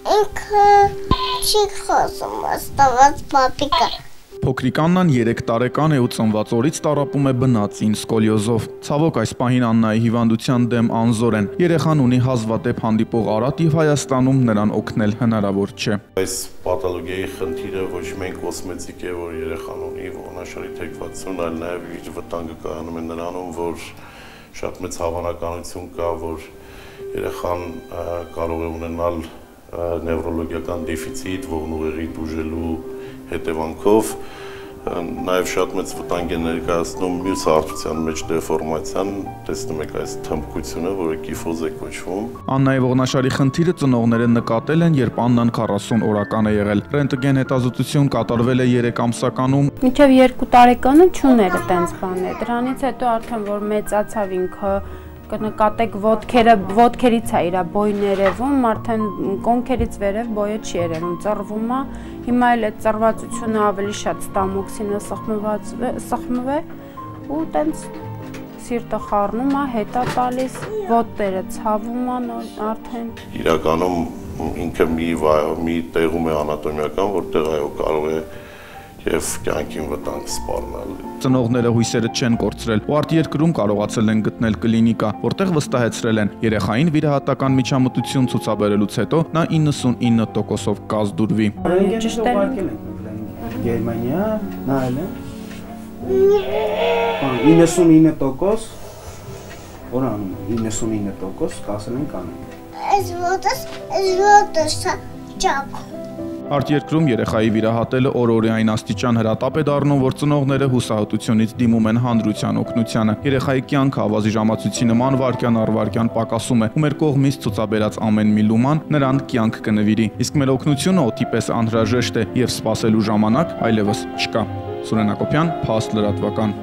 Ինքը չի խոսում, ստաված պապիկը։ Փոքրիկ Աննան 3 տարեկան է ու ծնված օրից տառապում է բնածին սկոլիոզով։ Ցավոք այս պահին Աննայի հիվանդության դեմ անզոր են։ Երեխան ունի հազվադեպ հանդիպող արատ եւ Հայաստանում նրան օգնել հնարավոր չէ։ Այս պաթոլոգիայի խնդիրը ոչ միայն կոսմետիկ է, որ երեխան ունի ողնաշարի թեքվածություն, այլ նաեւ իր վտանգը կայանում է նրանում, որ շատ մեծ հավանականություն կա, որ երեխան կարող է ունենալ նևրոլոգիական դեֆիցիտ, ողնուղեղի տուժելու հետևանքով, նաև շատ մեծ վտանգ է ներկայացնում մյուս հարթության մեջ դեֆորմացիան, տեսնում եք այս թմբկությունը, որը կիֆոզ է կոչվում։ Աննայի ողնաշարի խնդիրը ծնողները նկատել են, երբ Աննան 40 օրական է եղել։ Ռենտգեն հետազոտություն կատարվել է 3 ամսականում։ Մինչև 2 տարեկանը չուներ այդպես բաներ։ Դրանից հետո արդեն որ մեծացավ ինքը կնկատեք ոտքերից է իր բոյն երևում, արդեն կոնքերից վերև բոյը չի երևում, ծռվում է, հիմա էլ այդ ծռվածությունը ավելի շատ ստամոքսինը սխմվ է ու տենց սիրտը խառնում է, հետա տալիս, ոտները ցավում են արդեն։ Իրականում ինքը մի տեղում է անատոմիական, որտեղ այո կարող է եւ կյանքին վտանգ սպառնալ։ Ծնողները հույսերը չեն կորցրել ու արտերկրում կարողացել են գտնել կլինիկա, որտեղ վստահեցրել են երեխային վիրահատական միջամտություն ցուցաբերելուց հետո նա 99%-ով կազդուրվի։ Գերմանիա, նայել են 99%, որանում 99% կասել են կանեն։ Այս ոտս ճակ։ Արտերկրում երեխայի վիրահատելը օր-օրյային աստիճան հրատապ է դառնում, որ ծնողները հուսահատությունից դիմում են հանրության օգնությանը։ Երեխայի կյանքը ավազի ժամացույցի նման վայրկյան առ վայրկյան պակասում է, ու մեր կողմից ցուցաբերած ամեն մի լուման նրան կյանք կնվիրի։ Իսկ մեր օգնությունը օդի պես անհրաժեշտ է եւ սպասելու ժամանակ այլևս չկա։ Սուրեն Հակոբյան, Փաստ լրատվական։